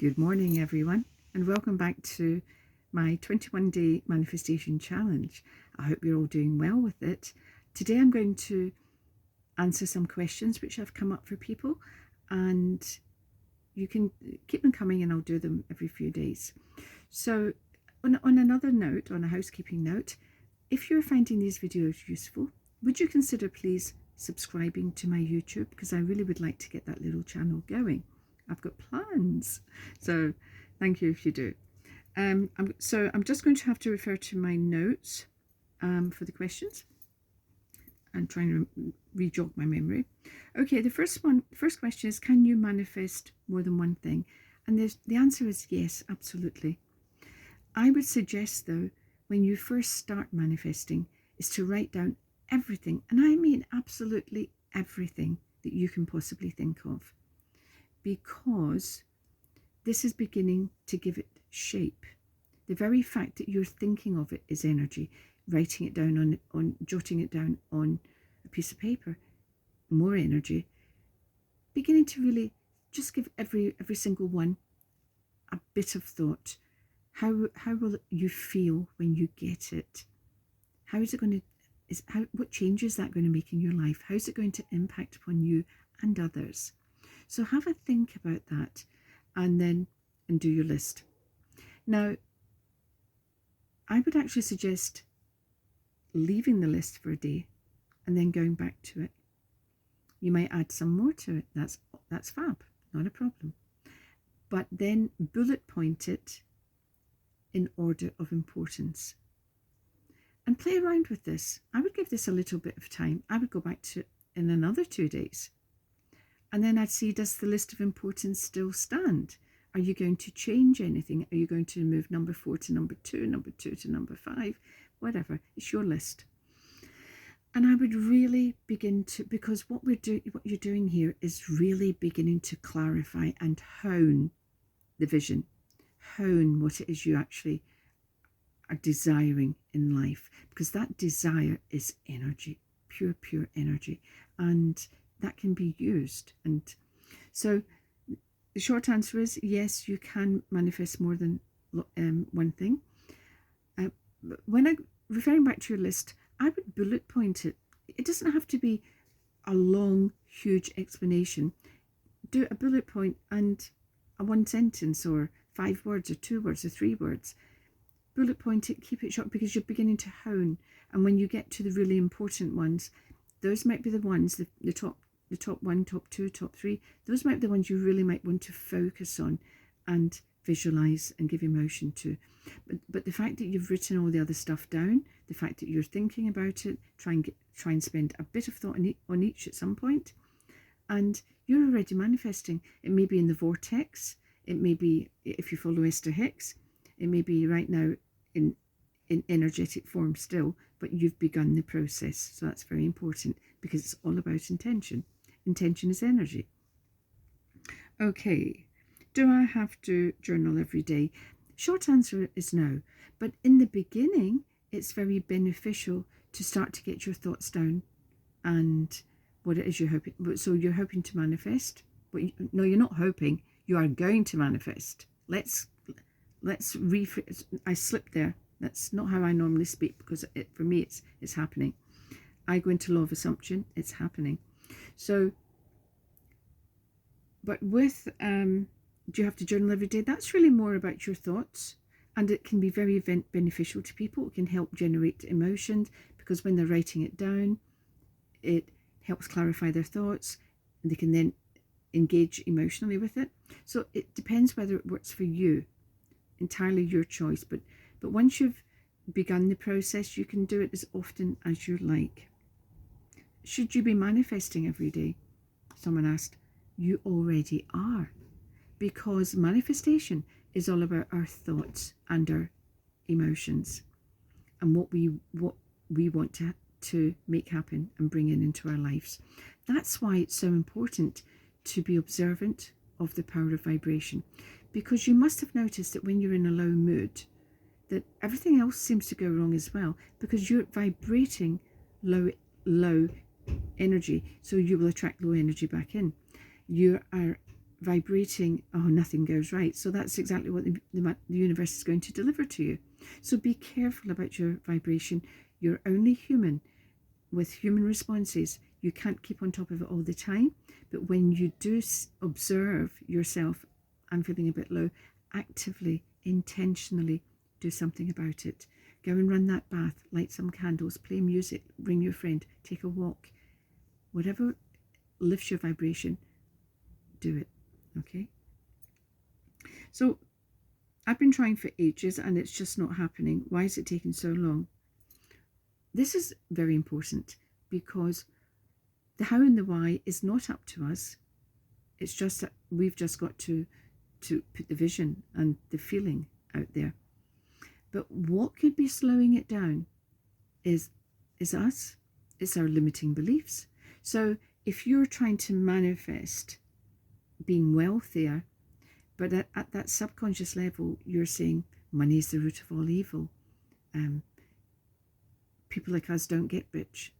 Good morning, everyone, and welcome back to my 21-day manifestation challenge. I hope you're all doing well with it. Today I'm going to answer some questions which have come up for people, and you can keep them coming and I'll do them every few days. So on another note, on a housekeeping note, if you're finding these videos useful, would you consider please subscribing to my YouTube, because I really would like to get that little channel going. I've got plans, so thank you if you do. I'm just going to have to refer to my notes for the questions. I'm trying to re-jog my memory. Okay, the first question is, can you manifest more than one thing? And the answer is yes, absolutely. I would suggest, though, when you first start manifesting, is to write down everything, and I mean absolutely everything that you can possibly think of, because this is beginning to give it shape. The very fact that you're thinking of it is energy. Writing it down jotting it down on a piece of paper, more energy. Beginning to really just give every single one a bit of thought. How will you feel when you get it? How is it going to? What change is that going to make in your life? How is it going to impact upon you and others? So have a think about that, and do your list. Now, I would actually suggest leaving the list for a day and then going back to it. You might add some more to it. That's fab, not a problem. But then bullet point it in order of importance. And play around with this. I would give this a little bit of time. I would go back to it in another 2 days. And then I'd see, does the list of importance still stand? Are you going to change anything? Are you going to move number 4 to number 2, number 2 to number 5? Whatever, it's your list. And I would really begin to, because what you're doing here is really beginning to clarify and hone the vision, hone what it is you actually are desiring in life, because that desire is energy, pure energy, and that can be used. And so the short answer is yes, you can manifest more than one thing. When I'm referring back to your list, I would bullet point it. It doesn't have to be a long, huge explanation. Do a bullet point and a 1 sentence or 5 words or 2 words or 3 words. Bullet point it, keep it short, because you're beginning to hone. And when you get to the really important ones, those might be the ones, the top 1, top 2, top 3, those might be the ones you really might want to focus on and visualize and give emotion to. But the fact that you've written all the other stuff down, the fact that you're thinking about it, try and spend a bit of thought on each at some point, and you're already manifesting. It may be in the vortex, it may be, if you follow Esther Hicks, it may be right now in energetic form still, but you've begun the process. So that's very important, because it's all about intention. Intention is energy. Okay, do I have to journal every day? Short answer is no, but in the beginning it's very beneficial to start to get your thoughts down and what it is you're hoping. So you're hoping to manifest, but no, you're not hoping, you are going to manifest. Let's rephrase. I slipped there. That's not how I normally speak, because for me it's happening. I go into law of assumption, it's happening. So, but with do you have to journal every day? That's really more about your thoughts, and it can be very beneficial to people. It can help generate emotions, because when they're writing it down, it helps clarify their thoughts, and they can then engage emotionally with it. So it depends whether it works for you. Entirely your choice. But once you've begun the process, you can do it as often as you like. Should you be manifesting every day? Someone asked. You already are, because manifestation is all about our thoughts and our emotions, and what we want to make happen and bring into our lives. That's why it's so important to be observant of the power of vibration, because you must have noticed that when you're in a low mood, that everything else seems to go wrong as well, because you're vibrating low energy, so you will attract low energy back in. You are vibrating, oh, nothing goes right. So that's exactly what the universe is going to deliver to you. So be careful about your vibration. You're only human with human responses. You can't keep on top of it all the time. But when you do observe yourself, I'm feeling a bit low, actively, intentionally do something about it. Go and run that bath, light some candles, play music, bring your friend, take a walk. Whatever lifts your vibration, do it. Okay? So I've been trying for ages and it's just not happening. Why is it taking so long? This is very important because the how and the why is not up to us. It's just that we've just got to put the vision and the feeling out there. But what could be slowing it down is us. It's our limiting beliefs. So if you're trying to manifest being wealthier, but at that subconscious level, you're saying money is the root of all evil. People like us don't get rich.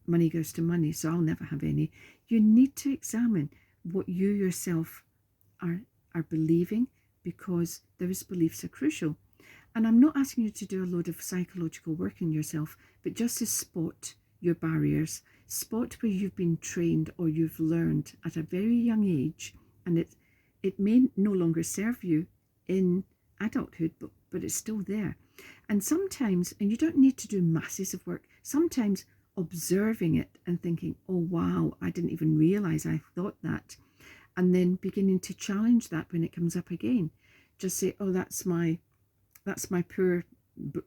Money goes to money, so I'll never have any. You need to examine what you yourself are believing, because those beliefs are crucial. And I'm not asking you to do a load of psychological work in yourself, but just to spot your barriers, spot where you've been trained or you've learned at a very young age, and it may no longer serve you in adulthood, but it's still there. And sometimes, and you don't need to do masses of work, sometimes observing it and thinking, oh wow, I didn't even realize I thought that, and then beginning to challenge that when it comes up again. Just say, oh, that's my poor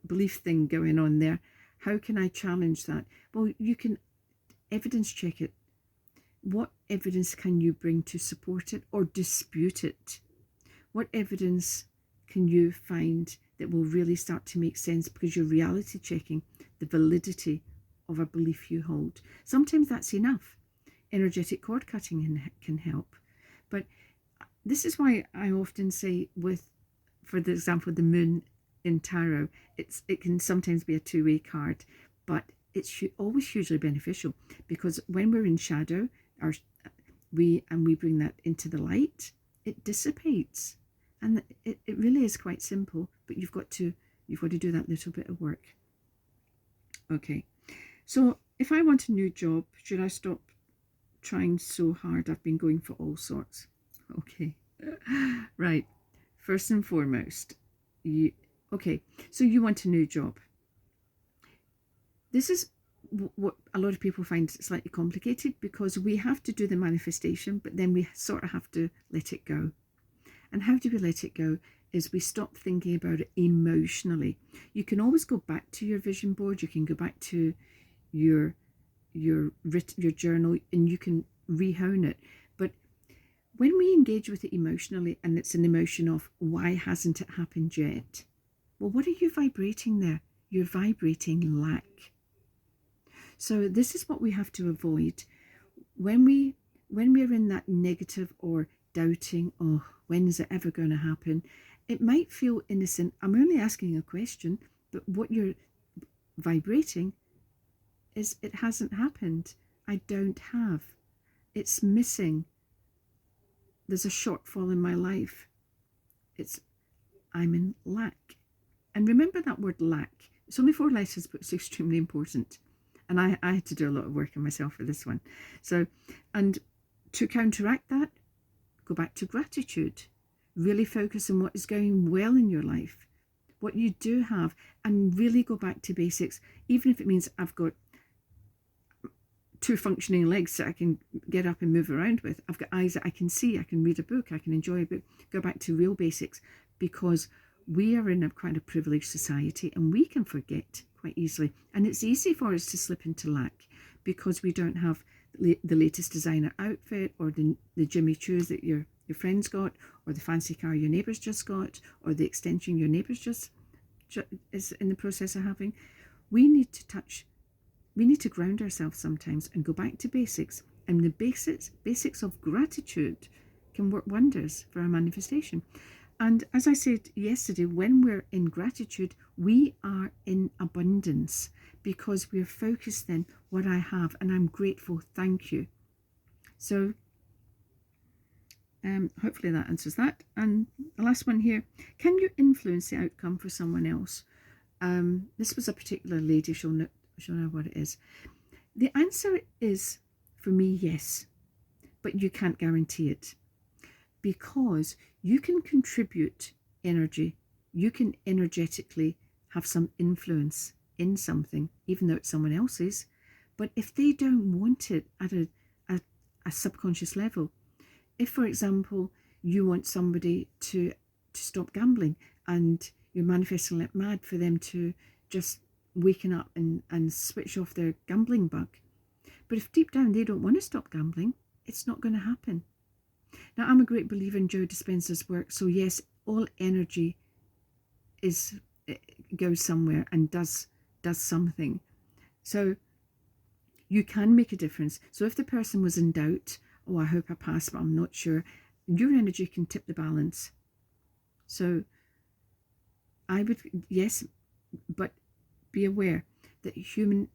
belief thing going on there. How can I challenge that? Well, you can evidence check it. What evidence can you bring to support it or dispute it? What evidence can you find that will really start to make sense, because you're reality checking the validity of a belief you hold? Sometimes that's enough. Energetic cord cutting can help. But this is why I often say, for the example, the moon in tarot, it can sometimes be a two-way card, but it's always hugely beneficial, because when we're in shadow, we bring that into the light, it dissipates. And it really is quite simple, but you've got to do that little bit of work. Okay, so if I want a new job, should I stop trying so hard? I've been going for all sorts. Okay, right. First and foremost, okay, so you want a new job. This is what a lot of people find slightly complicated, because we have to do the manifestation, but then we sort of have to let it go. And how do we let it go? Is we stop thinking about it emotionally. You can always go back to your vision board. You can go back to your journal, and you can rehone it. But when we engage with it emotionally, and it's an emotion of why hasn't it happened yet? Well, what are you vibrating there? You're vibrating lack. So this is what we have to avoid. When we're in that negative or doubting, oh, when is it ever going to happen? It might feel innocent. I'm only asking a question, but what you're vibrating is, it hasn't happened. I don't have. It's missing. There's a shortfall in my life. I'm in lack. And remember that word lack. It's only 4 letters, but it's extremely important. And I had to do a lot of work on myself for this one. So, and to counteract that, go back to gratitude. Really focus on what is going well in your life, what you do have, and really go back to basics. Even if it means I've got 2 functioning legs that I can get up and move around with. I've got eyes that I can see. I can read a book. I can enjoy a book. Go back to real basics, because we are in quite a privileged society, and we can forget quite easily. And it's easy for us to slip into lack because we don't have the latest designer outfit, or the Jimmy Choos that your friends got, or the fancy car your neighbours just got, or the extension your neighbours just is in the process of having. We need to ground ourselves sometimes and go back to basics. And the basics of gratitude can work wonders for our manifestation. And as I said yesterday, when we're in gratitude, we are in abundance, because we're focused then, what I have, and I'm grateful, thank you. So Hopefully that answers that. And the last one here, can you influence the outcome for someone else? This was a particular lady, she'll know what it is. The answer is, for me, yes, but you can't guarantee it, because you can contribute energy. You can energetically have some influence in something, even though it's someone else's. But if they don't want it at a subconscious level, if, for example, you want somebody to stop gambling and you're manifesting like mad for them to just waken up and switch off their gambling bug, but if deep down they don't want to stop gambling, it's not going to happen. Now, I'm a great believer in Joe Dispenza's work, so yes, all energy goes somewhere and does something. So you can make a difference. So if the person was in doubt, oh, I hope I pass, but I'm not sure, your energy can tip the balance. So I would, yes, but be aware that human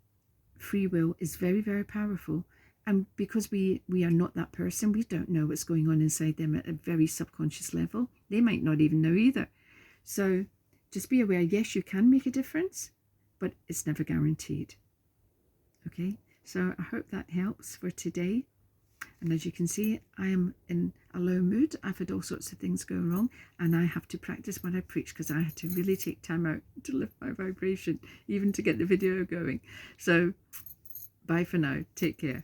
free will is very, very powerful. And because we are not that person, we don't know what's going on inside them at a very subconscious level. They might not even know either. So just be aware, yes, you can make a difference, but it's never guaranteed. Okay, so I hope that helps for today. And as you can see, I am in a low mood. I've had all sorts of things go wrong, and I have to practice what I preach, because I had to really take time out to lift my vibration, even to get the video going. So bye for now. Take care.